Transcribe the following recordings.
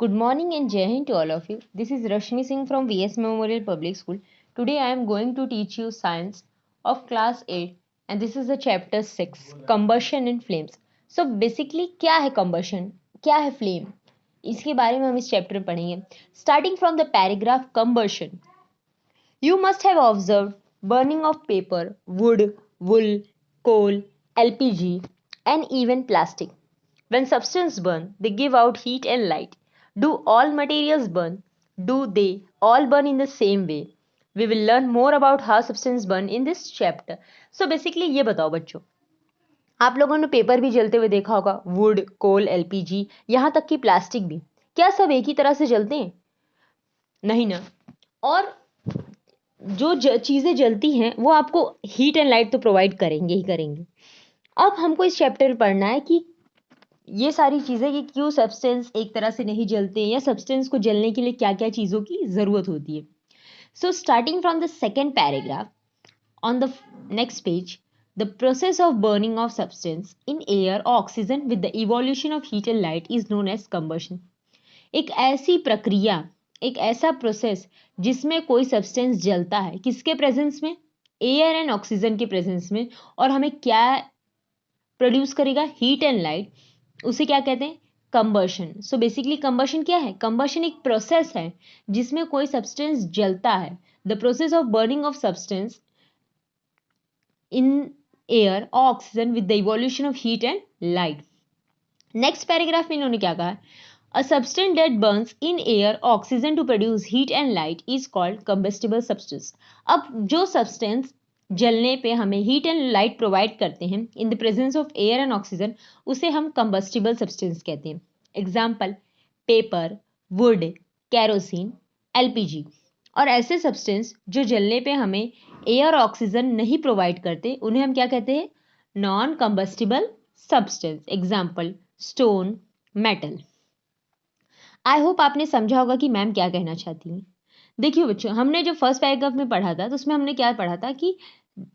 Good morning and Jai Hind to all of you. This is Rashmi Singh from VS Memorial Public School. Today I am going to teach you science of class 8 and this is the chapter 6 combustion and flames. So basically क्या है combustion? क्या है flame? इसके बारे में हम इस chapter में पढ़ेंगे. Starting from the paragraph combustion. You must have observed burning of paper, wood, wool, coal, LPG and even plastic. When substances burn, they give out heat and light. Do all materials burn? Do they all burn in the same way? We will learn more about how substances burn in this chapter. So basically ये बताओ बच्चों, आप लोगों ने paper भी जलते हुए देखा होगा, वुड, कोल, एलपीजी, यहाँ तक कि प्लास्टिक भी. क्या सब एक ही तरह से जलते हैं? नहीं ना. और जो चीज़ें जलती हैं वो आपको हीट एंड लाइट तो प्रोवाइड करेंगे ही करेंगे. अब हमको इस चैप्टर में पढ़ना है कि ये सारी चीज़ें कि क्यों सब्सटेंस एक तरह से नहीं जलते हैं या सब्सटेंस को जलने के लिए क्या क्या चीज़ों की ज़रूरत होती है. So starting from the second paragraph on the next page, the process of burning of substance in air और oxygen with the evolution of heat and light is known as combustion. एक ऐसी प्रक्रिया, एक ऐसा प्रोसेस जिसमें कोई substance जलता है, किसके प्रेजेंस में? एयर एंड ऑक्सीजन के प्रेजेंस में. और हमें क्या प्रोड्यूस करेगा? Heat and light. उसे क्या कहते हैं? कंबशन. सो बेसिकली कंबशन क्या है? कंबशन एक प्रोसेस है जिसमें कोई सब्सटेंस जलता है. The process of burning of substance in air और oxygen with the evolution of heat and light. Next paragraph में इन्होंने क्या कहा? A substance that burns in air oxygen to produce heat and light is called combustible substance. अब जो substance जलने पे हमें हीट एंड लाइट प्रोवाइड करते हैं इन the presence of air and oxygen, उसे हम कंबस्टिबल सब्सटेंस कहते हैं. Example, paper, would, kerosene, LPG. और ऐसे सब्सटेंस जो जलने पे हमें एयर ऑक्सीजन नहीं प्रोवाइड करते उन्हें हम क्या कहते हैं? Non combustible substance. Example, stone, metal. I hope आपने समझा होगा कि मैम क्या कहना चाहती हैं. देखिए बच्चों, हमने जो फर्स्ट पैराग्राफ में पढ़ा था तो उसमें हमने क्या पढ़ा था कि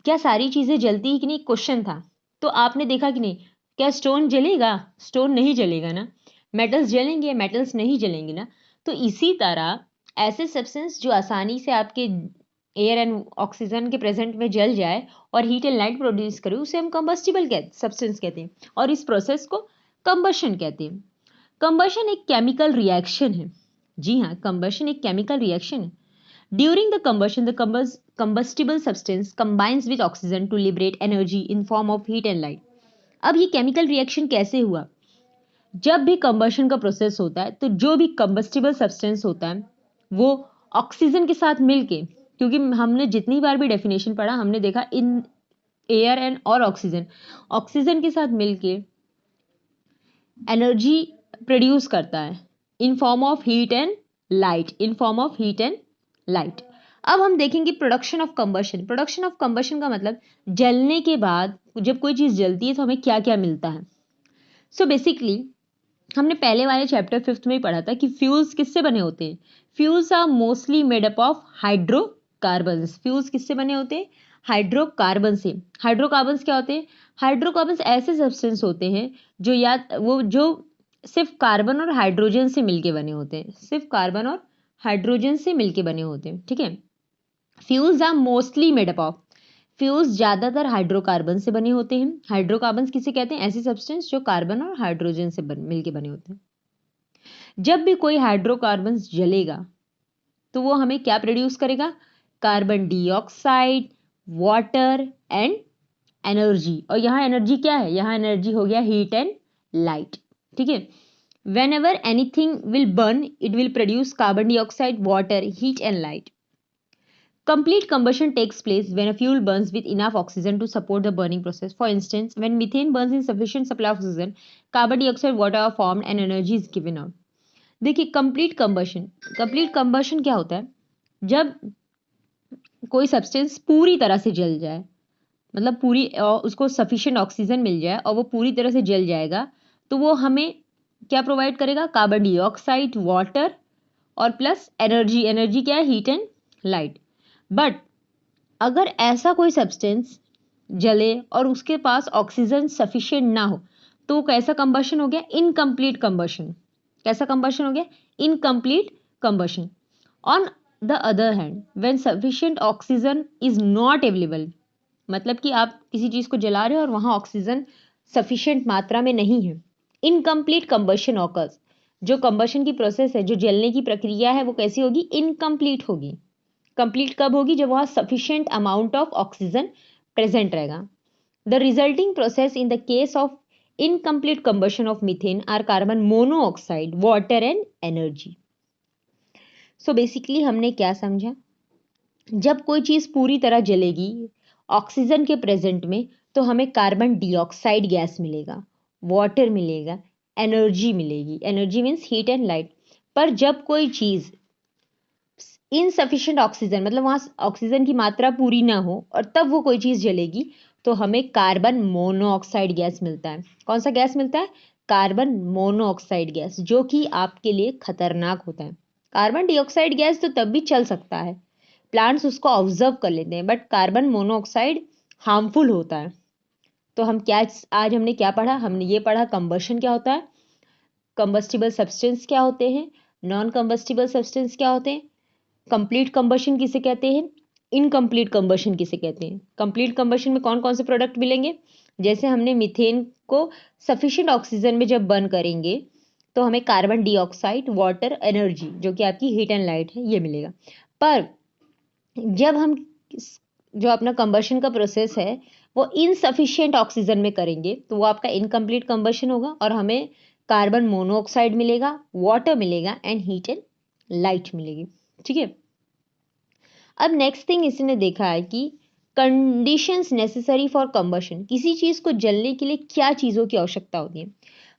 क्या सारी चीज़ें जलती ही कि नहीं, क्वेश्चन था. तो आपने देखा कि नहीं, क्या स्टोन जलेगा? स्टोन नहीं जलेगा ना. मेटल्स जलेंगे? मेटल्स नहीं जलेंगे ना. तो इसी तरह ऐसे सब्सटेंस जो आसानी से आपके एयर एंड ऑक्सीजन के प्रेजेंट में जल जाए और हीट एंड लाइट प्रोड्यूस करे उसे हम कंबस्टिबल सब्सटेंस कहते हैं और इस प्रोसेस को कंबशन कहते हैं. कंबशन एक केमिकल रिएक्शन है. जी हाँ, कंबशन एक केमिकल रिएक्शन है. During the combustion the combustible substance combines with oxygen to liberate energy in form of heat and light. अब ये केमिकल रिएक्शन कैसे हुआ? जब भी कंबशन का प्रोसेस होता है तो जो भी कंबस्टिबल सब्सटेंस होता है वो ऑक्सीजन के साथ मिलके, क्योंकि हमने जितनी बार भी डेफिनेशन पढ़ा हमने देखा इन एयर एंड और ऑक्सीजन, ऑक्सीजन के साथ मिलके एनर्जी प्रोड्यूस करता है इन form of heat and light. In form of heat and light. अब हम देखेंगे production of combustion. Production of combustion का मतलब जलने के बाद जब कोई चीज़ जलती है तो हमें क्या क्या मिलता है. सो बेसिकली हमने पहले वाले चैप्टर 5th में ही पढ़ा था कि फ्यूल्स किससे बने होते हैं. Fuels are mostly made up of hydrocarbons. Fuels किससे बने होते हैं? हाइड्रोकार्बन से. हाइड्रोकार्बन्स क्या होते हैं? हाइड्रोकार्बन्स ऐसे सब्सटेंस होते हैं जो या वो जो सिर्फ कार्बन और हाइड्रोजन से मिलके बने होते हैं. सिर्फ कार्बन और हाइड्रोजन से मिलके बने होते हैं. ठीक है. Fuels are mostly made up of. Fuels ज़्यादातर हाइड्रोकार्बन से बने होते हैं. हाइड्रोकार्बन्स किसे कहते हैं? ऐसे सब्सटेंस जो कार्बन और हाइड्रोजन से मिलके बने होते हैं. जब भी कोई हाइड्रोकार्बन्स जलेगा तो वो हमें क्या प्रोड्यूस करेगा? Carbon dioxide, water and energy. और यहाँ एनर्जी क्या है? यहाँ एनर्जी हो गया हीट एंड लाइट. ठीक है. Whenever anything will burn, it will produce carbon dioxide, water, heat and light. Complete combustion takes place when a fuel burns with enough oxygen to support the burning process. For instance, when methane burns in sufficient supply of oxygen, carbon dioxide, water are formed and energy is given out. देखिए, complete combustion. Complete combustion क्या होता है? जब कोई substance पूरी तरह से जल जाए, मतलब पूरी उसको सफिशिएंट ऑक्सीजन मिल जाए और वो पूरी तरह से जल जाएगा तो वो हमें क्या प्रोवाइड करेगा? कार्बन डाइऑक्साइड, वाटर और प्लस एनर्जी. एनर्जी क्या है? Heat and light. बट अगर ऐसा कोई सब्सटेंस जले और उसके पास ऑक्सीजन सफिशिएंट ना हो तो कैसा कंबशन हो गया? Incomplete combustion. कैसा कंबशन हो गया? incomplete combustion. On the other hand, when sufficient oxygen is not available, मतलब कि आप किसी चीज को जला रहे हो और वहां ऑक्सीजन सफिशिएंट मात्रा में नहीं है, इनकम्प्लीट कंबशन ऑकर्स, जो कंबशन की प्रोसेस है, जो जलने की प्रक्रिया है, वो कैसी होगी? इनकम्प्लीट होगी। कंप्लीट कब होगी? जब वहां sufficient amount of oxygen present रहेगा। The resulting process in the case of incomplete combustion of methane are carbon monoxide, water and energy. So basically हमने क्या समझा? जब कोई चीज पूरी तरह जलेगी ऑक्सीजन के प्रेजेंट में, तो हमें कार्बन डाइऑक्साइड गैस मिलेगा, वाटर मिलेगा, एनर्जी मिलेगी। Energy means heat and light. पर जब कोई चीज इनसफिशिएंट ऑक्सीजन, मतलब वहां ऑक्सीजन की मात्रा पूरी ना हो और तब वो कोई चीज जलेगी, तो हमें कार्बन मोनोऑक्साइड गैस मिलता है। कौन सा गैस मिलता है? कार्बन मोनोऑक्साइड गैस, जो कि आपके लिए खतरनाक होता है। कार्बन डाइऑक्साइड गैस तो तब भी चल सकता है, प्लांट्स उसको ऑब्जर्व कर लेते हैं, बट कार्बन मोनोऑक्साइड हार्मफुल होता है। तो हम क्या, आज हमने क्या पढ़ा? हमने ये पढ़ा कंबशन क्या होता है, कंबस्टिबल सब्सटेंस क्या होते हैं, नॉन कंबस्टिबल सब्सटेंस क्या होते हैं, कंप्लीट कंबशन किसे कहते हैं, इनकम्प्लीट कंबशन किसे कहते हैं। कंप्लीट कंबशन में कौन कौन से प्रोडक्ट मिलेंगे? जैसे हमने मीथेन को सफिशिएंट ऑक्सीजन में जब बर्न करेंगे, तो हमें कार्बन डाइऑक्साइड, वाटर, एनर्जी, जो कि आपकी हीट एंड लाइट है, ये मिलेगा। पर जब हम जो अपना कंबशन का प्रोसेस है वो इनसफिशिएंट ऑक्सीजन में करेंगे, तो वो आपका इनकम्प्लीट कंबशन होगा और हमें कार्बन मोनोऑक्साइड मिलेगा, वाटर मिलेगा एंड हीट एंड लाइट मिलेगी। ठीक है। अब नेक्स्ट थिंग इसने देखा है कि कंडीशंस नेसेसरी फॉर कंबशन, किसी चीज को जलने के लिए क्या चीजों की आवश्यकता होती है।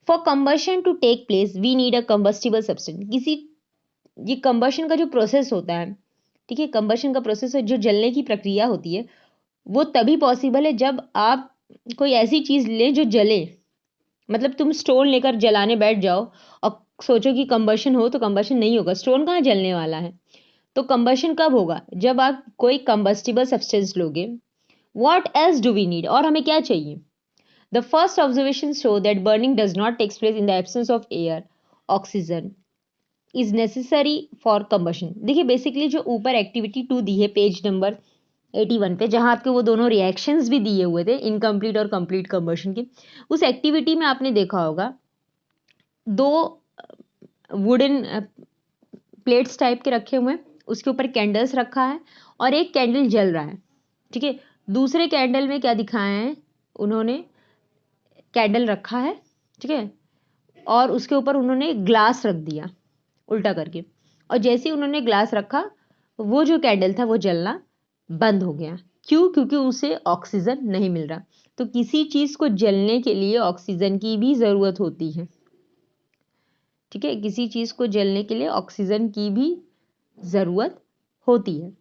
For combustion to take place we need a combustible substance. ये कंबशन का जो प्रोसेस होता है, ठीक है, कंबशन का प्रोसेस है, जो जलने की प्रक्रिया होती है, वो तभी पॉसिबल है जब आप कोई ऐसी चीज ले जो जले। मतलब तुम स्टोन लेकर जलाने बैठ जाओ और सोचो कि कंबशन हो, तो कंबशन नहीं होगा, स्टोन कहाँ जलने वाला है। तो कंबशन कब होगा? जब आप कोई कंबस्टिबल सब्सटेंस लोगे। What else do we need? और हमें क्या चाहिए? The first observation show that burning does not takes place in the absence of air, oxygen is necessary for combustion. देखिए बेसिकली जो ऊपर एक्टिविटी 2 दी है पेज नंबर 81 पे, जहां आपके वो दोनों रिएक्शंस भी दिए हुए थे, इनकम्प्लीट और कंप्लीट कंबशन की, उस एक्टिविटी में आपने देखा होगा 2 वुडन प्लेट्स टाइप के रखे हुए हैं, उसके ऊपर कैंडल्स रखा है और एक कैंडल जल रहा है। ठीक है। दूसरे कैंडल में क्या दिखाया है उन्होंने? कैंडल रखा है, ठीक है, और उसके ऊपर उन्होंने ग्लास रख दिया उल्टा करके, और जैसे ही उन्होंने ग्लास रखा, वो जो कैंडल था वो जलना बंद हो गया। क्यों? क्योंकि उसे ऑक्सीजन नहीं मिल रहा। तो किसी चीज को जलने के लिए ऑक्सीजन की भी जरूरत होती है। ठीक है, किसी चीज को जलने के लिए ऑक्सीजन की भी जरूरत होती है।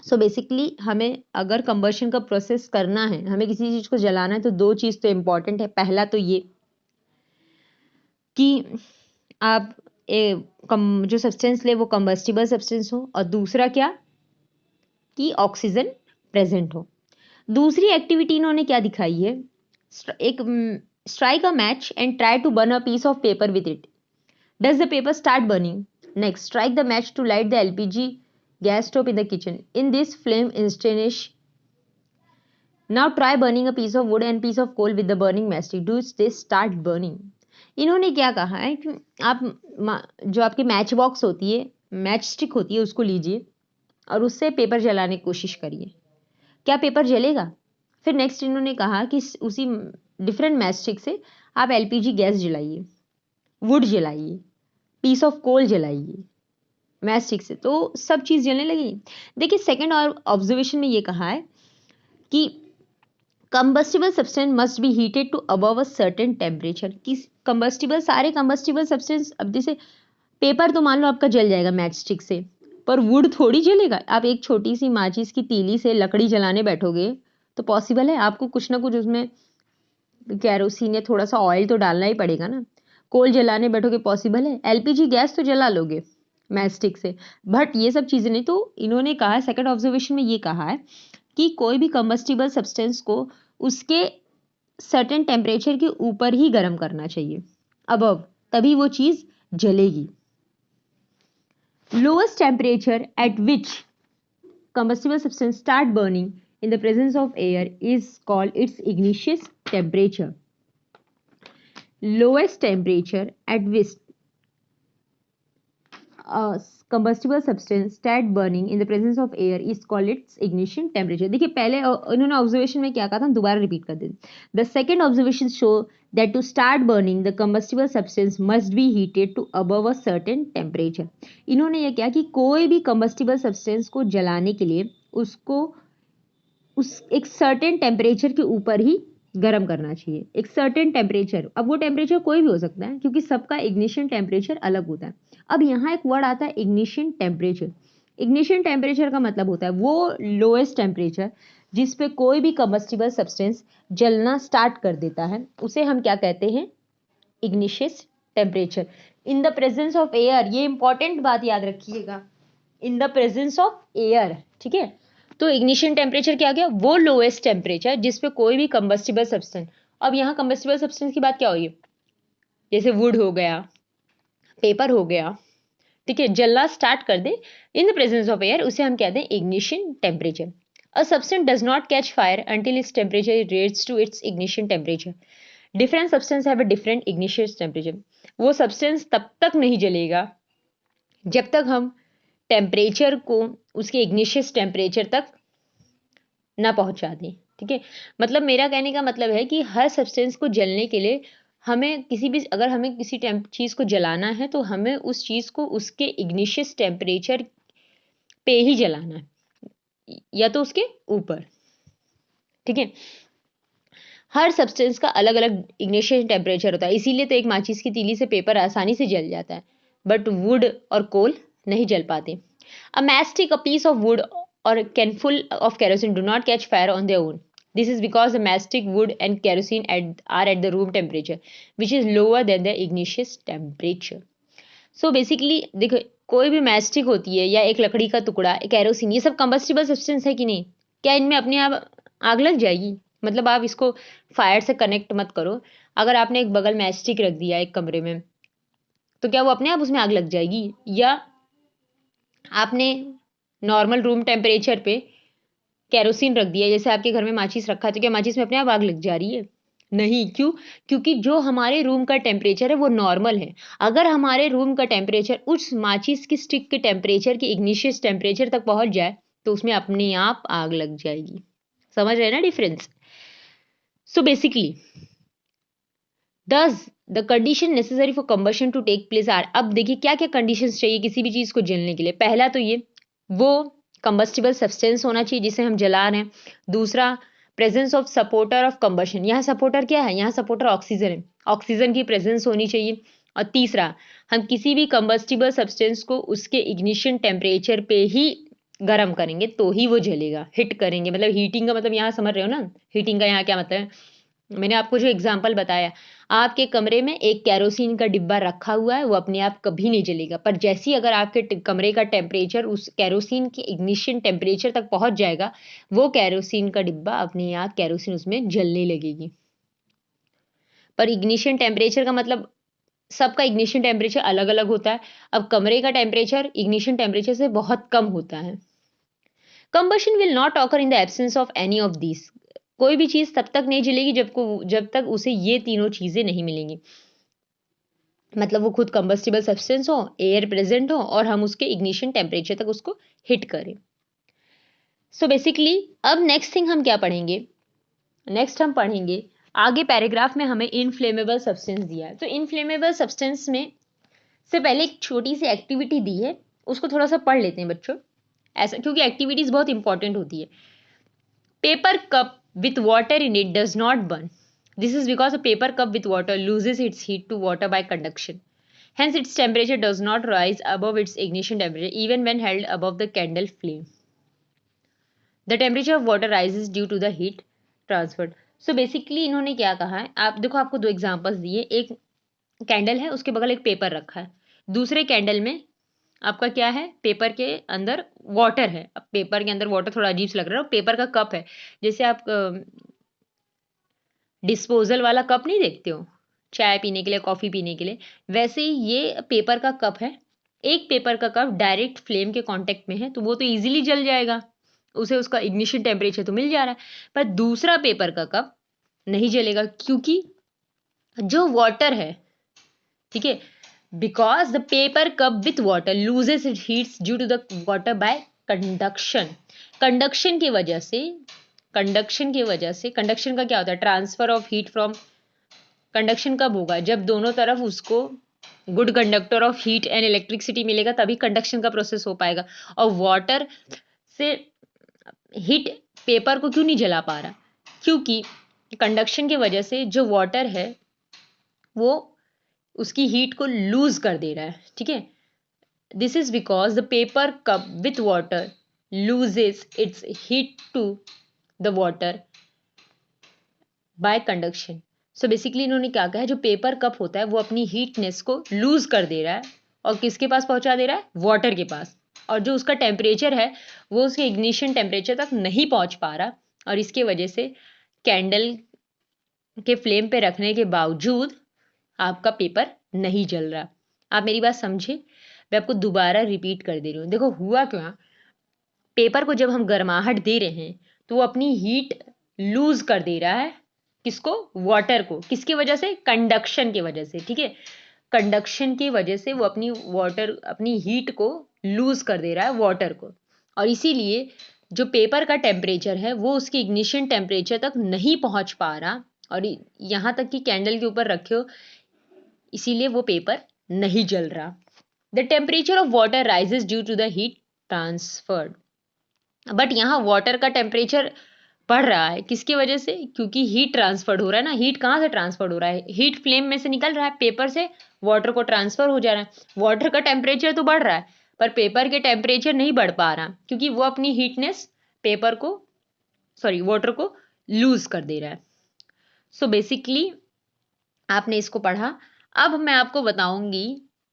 सो बेसिकली हमें अगर कंबशन का प्रोसेस करना है, हमें किसी चीज को जलाना है, तो 2 चीज तो इंपॉर्टेंट है। पहला तो ये कि आप जो सब्सटेंस ले वो कंबस्टिबल सब्सटेंस हो, और दूसरा क्या कि ऑक्सीजन प्रेजेंट हो। दूसरी एक्टिविटी इन्होंने क्या दिखाई है? एक strike a match and try to burn a piece of paper with it. Does the paper start burning? Next, strike the match to light the LPG gas stove in the kitchen. In this flame extinguish. Now try burning a piece of wood and piece of coal with the burning matchstick. Do they start burning? इन्होंने क्या कहा है कि आप जो आपकी match box होती है, मैच स्टिक होती है, उसको लीजिए और उससे पेपर जलाने की कोशिश करिए। क्या पेपर जलेगा? फिर नेक्स्ट इन्होंने कहा कि उसी डिफरेंट मैच स्टिक से आप एलपीजी गैस जलाइए, वुड जलाइए, पीस ऑफ कोल जलाइए मैच स्टिक से, तो सब चीज जलने लगी। देखिए सेकंड ऑब्जर्वेशन में ये कहा है कि combustible substance must be heated to above a certain temperature. कि कंबस्टिबल, सारे कंबस्टिबल सब्सटेंस, अब जैसे पेपर तो मान लो आपका जल जाएगा मैच स्टिक से, पर वुड थोड़ी जलेगा। आप एक छोटी सी माचिस की तीली से लकड़ी जलाने बैठोगे तो पॉसिबल है? आपको कुछ ना कुछ उसमें कैरोसिन या थोड़ा सा ऑयल तो डालना ही पड़ेगा ना। कोल जलाने बैठोगे, पॉसिबल है? एलपीजी गैस तो जला लोगे मैस्टिक से, बट ये सब चीजें नहीं। तो इन्होंने कहा, सेकंड ऑब्जर्वेशन में ये कहा है कि कोई भी कंबस्टिबल सब्सटेंस को उसके सर्टेन टेम्परेचर के ऊपर ही गर्म करना चाहिए, अबव, तभी वो चीज जलेगी। Lowest temperature at which combustible substance start burning in the presence of air is called its igneous temperature. Lowest temperature at which combustible substance start burning in the presence of air is called its ignition temperature. देखिए पहले इन्होंने observation में क्या कहा था, हम दोबारा repeat कर देते. The second observation show that to start burning the combustible substance must be heated to above a certain temperature. इन्होंने ये क्या कि कोई भी combustible substance को जलाने के लिए उसको उस एक सर्टेन टेम्परेचर के ऊपर ही गर्म करना चाहिए. एक सर्टेन टेम्परेचर, अब वो टेम्परेचर कोई भी हो सकता है क्योंकि सबका इग्निशन टेम्परेचर अलग होता है. अब यहाँ एक वर्ड आता है इग्निशन टेम्परेचर. इग्निशन टेम्परेचर का मतलब होता है वो लोएस्ट टेम्परेचर जिस पे कोई भी कंबस्टिबल सब्सटेंस जलना स्टार्ट कर देता है, उसे हम क्या कहते हैं, igneous temperature. In the presence of air, ये इंपॉर्टेंट बात याद रखिएगा, इन द प्रेजेंस ऑफ एयर. ठीक है, तो इग्निशन टेम्परेचर क्या गया, वो लोएस्ट टेम्परेचर जिस पे कोई भी कंबस्टिबल सब्सटेंस. अब यहाँ कंबस्टिबल सब्सटेंस की बात क्या हुई, जैसे वुड हो गया, पेपर हो गया, ठीक है, जलना स्टार्ट कर दे in the presence of air, उसे हम कहते हैं ignition temperature. A substance does not catch fire until its temperature raised to its ignition temperature. Different substance have a different ignition temperature. वो सब्सटेंस तब तक नहीं जलेगा जब तक हम टेम्परेचर को उसके इग्निशियस टेम्परेचर तक ना पहुंचा दें. ठीक है, मतलब मेरा कहने का मतलब है कि हर सब्सटेंस को जलने के लिए हमें किसी भी, अगर हमें किसी चीज़ को जलाना है तो हमें उस चीज़ को उसके इग्निशियस टेम्परेचर पे ही जलाना है या तो उसके ऊपर. ठीक है, हर सब्सटेंस का अलग अलग इग्निशन टेम्परेचर होता है, इसीलिए तो एक माचिस की तीली से पेपर आसानी से जल जाता है बट वुड और कोल नहीं जल पाते. A matchstick, a piece of wood or can full of kerosene do not catch fire on their own. This is because the mastic wood and kerosene are at the room temperature, which is lower than the igneous temperature. So basically देखो, कोई भी mastic होती है या एक लकड़ी का टुकड़ा, एक केरोसिन, ये सब कंबस्टिबल सब्सटेंस है कि नहीं, क्या इनमें अपने आप आग लग जाएगी? मतलब आप इसको फायर से कनेक्ट मत करो. अगर आपने एक बगल मैस्टिक रख दिया एक कमरे में, तो क्या वो अपने आप उसमें आग लग जाएगी? या आपने नॉर्मल रूम टेम्परेचर पे केरोसिन रख दिया, जैसे आपके घर में माचिस रखा है, तो क्या माचिस में अपने आप आग लग जा रही है? नहीं. क्यों? क्योंकि जो हमारे रूम का टेम्परेचर है वो नॉर्मल है. अगर हमारे रूम का टेम्परेचर उस माचिस की स्टिक के टेम्परेचर के इग्निशियस टेम्परेचर तक पहुंच जाए तो उसमें अपने आप आग लग जाएगी. समझ रहे हैं ना difference? So basically thus the condition necessary for combustion to take place are. अब देखिए क्या क्या कंडीशंस चाहिए किसी भी चीज को जलने के लिए. पहला तो ये, वो कंबस्टिबल सब्सटेंस होना चाहिए जिसे हम जला रहे हैं. दूसरा, presence of supporter of combustion. यहाँ सपोर्टर क्या है, यहाँ सपोर्टर ऑक्सीजन है, ऑक्सीजन की प्रेजेंस होनी चाहिए. और तीसरा, हम किसी भी कंबस्टिबल सब्सटेंस को उसके इग्निशन टेम्परेचर पे ही गर्म करेंगे तो ही वो जलेगा. हिट करेंगे, मतलब हीटिंग का मतलब यहाँ समझ रहे हो ना, हीटिंग का यहाँ क्या मतलब है. मैंने आपको जो एग्जाम्पल बताया, आपके कमरे में एक केरोसिन का डिब्बा रखा हुआ है, वो अपने आप कभी नहीं जलेगा, पर जैसी अगर आपके कमरे का टेम्परेचर उस केरोसिन के इग्निशन टेम्परेचर तक पहुंच जाएगा, वो केरोसिन का डिब्बा अपने आप केरोसिन उसमें जलने लगेगी. पर इग्निशन टेम्परेचर का मतलब सबका इग्निशन टेम्परेचर अलग अलग होता है. अब कमरे का टेम्परेचर इग्निशन टेम्परेचर से बहुत कम होता है. Combustion will not occur in the absence of any of these. कोई भी चीज तब तक नहीं जलेगी जब तक उसे ये तीनों चीजें नहीं मिलेंगी. मतलब वो खुद कंबस्टिबल सब्सटेंस हो, एयर प्रेजेंट हो और हम उसके इग्निशन टेम्परेचर तक उसको हिट करें. सो बेसिकली अब नेक्स्ट थिंग हम क्या पढ़ेंगे, नेक्स्ट हम पढ़ेंगे आगे पैराग्राफ में हमें इनफ्लेमेबल सब्सटेंस दिया है. तो इनफ्लेमेबल सब्सटेंस में से पहले एक छोटी सी एक्टिविटी दी है, उसको थोड़ा सा पढ़ लेते हैं बच्चों, ऐसा क्योंकि एक्टिविटीज बहुत इंपॉर्टेंट होती है. Paper cup with water in it does not burn. This is because a paper cup with water loses its heat to water by conduction. Hence, its temperature does not rise above its ignition temperature even when held above the candle flame. The temperature of water rises due to the heat transferred. So basically इन्होंने क्या कहा है, आप देखो आपको दो examples दिए. एक कैंडल है, उसके बगल एक पेपर रखा है. दूसरे कैंडल में आपका क्या है, पेपर के अंदर वाटर है. अब पेपर के अंदर वाटर थोड़ा अजीब सा लग रहा है. पेपर का कप है, जैसे आप डिस्पोजल वाला कप नहीं देखते हो चाय पीने के लिए, कॉफी पीने के लिए, वैसे ही ये पेपर का कप है एक पेपर का कप डायरेक्ट फ्लेम के कांटेक्ट में है तो वो तो इजीली जल जाएगा, उसे उसका इग्निशन टेम्परेचर तो मिल जा रहा है। पर दूसरा पेपर का कप नहीं जलेगा, क्योंकि जो वाटर है, ठीक है, because the paper cup with water loses it heats due to the water by conduction. Conduction की वजह से, कंडक्शन का क्या होता है, transfer of heat from, conduction कब होगा, जब दोनों तरफ उसको good conductor of heat and electricity मिलेगा, तभी कंडक्शन का प्रोसेस हो पाएगा। और वाटर से हीट पेपर को क्यों नहीं जला पा रहा, क्योंकि कंडक्शन की वजह से जो वाटर है वो उसकी हीट को लूज कर दे रहा है, ठीक है। This is because the paper cup with water loses its heat to the water by conduction. So basically इन्होंने क्या कहा है, जो पेपर कप होता है वो अपनी हीटनेस को लूज कर दे रहा है और किसके पास पहुंचा दे रहा है, वाटर के पास। और जो उसका टेम्परेचर है वो उसके इग्निशन टेम्परेचर तक नहीं पहुंच पा रहा, और इसके वजह से कैंडल के फ्लेम पे रखने के बावजूद आपका पेपर नहीं जल रहा। आप मेरी बात समझे, मैं आपको दोबारा रिपीट कर दे रही हूँ। देखो हुआ क्या, पेपर को जब हम गर्माहट दे रहे हैं तो वो अपनी हीट लूज कर दे रहा है, किसको, वाटर को, किसकी वजह से, कंडक्शन की वजह से, ठीक है। कंडक्शन की वजह से वो अपनी हीट को लूज कर दे रहा है वाटर को, और इसीलिए जो पेपर का टेम्परेचर है वो उसके इग्निशन टेम्परेचर तक नहीं पहुंच पा रहा, और यहाँ तक कि कैंडल के ऊपर रखे हो, इसीलिए वो पेपर नहीं जल रहा। The temperature of water rises due to the heat transferred. But यहाँ वाटर का टेम्परेचर बढ़ रहा है किसकी वजह से, क्योंकि हीट ट्रांसफर्ड हो रहा है ना। हीट कहाँ से ट्रांसफर्ड हो रहा है, हीट फ्लेम में से निकल रहा है, पेपर से वाटर को ट्रांसफर हो जा रहा है। वाटर का टेम्परेचर तो बढ़ रहा है पर पेपर के टेम्परेचर नहीं बढ़ पा रहा, क्योंकि वो अपनी हीटनेस वाटर को लूज कर दे रहा है। सो बेसिकली आपने इसको पढ़ा। अब मैं आपको बताऊंगी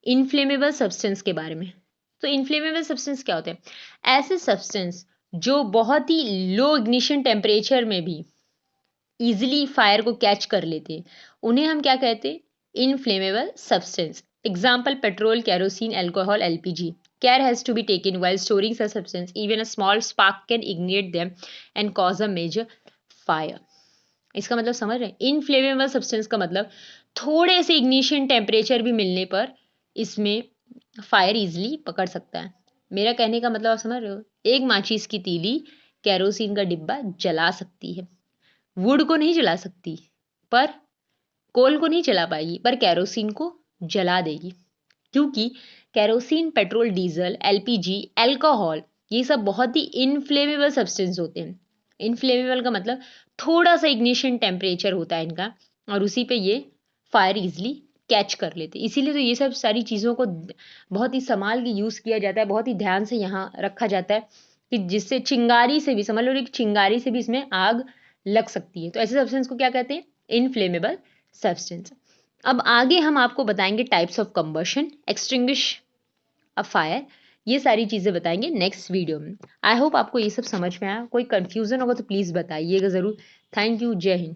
इनफ्लेमेबल सब्सटेंस के बारे में। तो इनफ्लेमेबल सब्सटेंस क्या होते हैं, ऐसे सब्सटेंस जो बहुत ही लो इग्निशन टेम्परेचर में भी इजिली फायर को कैच कर लेते हैं, उन्हें हम क्या कहते हैं, inflammable substance. Example petrol, kerosene, alcohol, LPG. Care has to be taken while storing such substance. Even a small spark can ignite them and cause a major fire. इसका मतलब समझ रहे हैं, इनफ्लेमेबल सब्सटेंस का मतलब थोड़े से इग्निशन टेम्परेचर भी मिलने पर इसमें फायर इजिली पकड़ सकता है। मेरा कहने का मतलब आप समझ रहे हो, एक माचिस की तीली कैरोसिन का डिब्बा जला सकती है, वुड को नहीं जला सकती, पर कोल को नहीं जला पाएगी, पर कैरोसिन को जला देगी। क्योंकि kerosene, petrol, diesel, LPG, alcohol, ये सब बहुत ही इनफ्लेमेबल सब्सटेंस होते हैं। इनफ्लेमेबल का मतलब थोड़ा सा इग्निशन टेम्परेचर होता है इनका, और उसी पे ये फायर इजिली कैच कर लेते हैं। इसीलिए तो ये सब सारी चीज़ों को बहुत ही संभाल के यूज़ किया जाता है, बहुत ही ध्यान से यहाँ रखा जाता है, कि जिससे चिंगारी से भी, समझ लो एक चिंगारी से भी इसमें आग लग सकती है। तो ऐसे सब्सटेंस को क्या कहते हैं, इनफ्लेमेबल सब्सटेंस। अब आगे हम आपको बताएंगे types of combustion, extinguish a fire, ये सारी चीज़ें बताएंगे नेक्स्ट वीडियो में। आई होप आपको ये सब समझ में आया। कोई कंफ्यूजन होगा तो प्लीज़ बताइएगा ज़रूर। थैंक यू, जय हिंद।